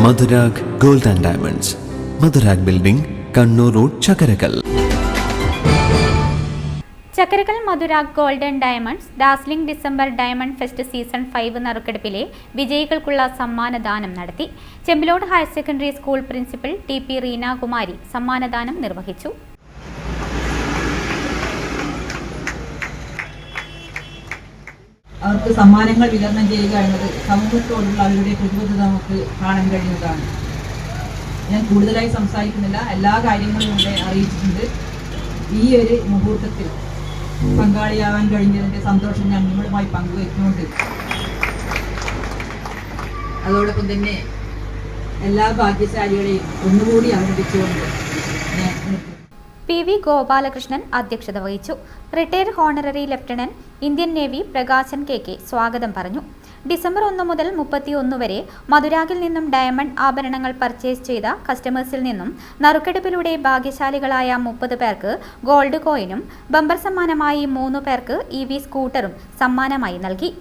Madhurag gold and diamonds, Madhurag building, Kannur road, Chakkarakkal. Chakkarakkal Madhurag gold and diamonds dazzling December diamond fest season 5 നറുക്കെടുപ്പിലെ വിജയികൾക്കുള്ള സമ്മാനദാനം നടത്തി. Chembilode higher secondary school principal TP റീനാകുമാരി സമ്മാനദാനം നിർവഹിച്ചു. അവർക്ക് സമ്മാനങ്ങൾ വിതരണം ചെയ്യുക എന്നത് സമൂഹത്തോടുള്ള അവരുടെ പ്രതിബദ്ധത നമുക്ക് കാണാൻ കഴിയുന്നതാണ്. ഞാൻ കൂടുതലായി സംസാരിക്കുന്നില്ല, എല്ലാ കാര്യങ്ങളും ഇവിടെ അറിയിച്ചിട്ടുണ്ട്. ഈ ഒരു മുഹൂർത്തത്തിൽ പങ്കാളിയാവാൻ കഴിഞ്ഞതിൻ്റെ സന്തോഷം ഞാൻ നിങ്ങളുമായി പങ്കുവയ്ക്കുന്നുണ്ട്. അതോടൊപ്പം തന്നെ എല്ലാ ഭാഗ്യശാലികളെയും ഒന്നുകൂടി അഭിനന്ദിച്ചുകൊണ്ട് ഞാൻ PV ഗോപാലകൃഷ്ണൻ അധ്യക്ഷത വഹിച്ചു. Retired honorary lieutenant Indian navy Prakashan KK സ്വാഗതം പറഞ്ഞു. ഡിസംബർ 1 മുതൽ 31 വരെ മധുരാഗിൽ നിന്നും ഡയമണ്ട് ആഭരണങ്ങൾ പർച്ചേസ് ചെയ്ത കസ്റ്റമേഴ്സിൽ നിന്നും നറുക്കെടുപ്പിലൂടെ ഭാഗ്യശാലികളായ 30 പേർക്ക് ഗോൾഡ് കോയിനും ബമ്പർ സമ്മാനമായി 3 പേർക്ക് EV സ്കൂട്ടറും സമ്മാനമായി നൽകി.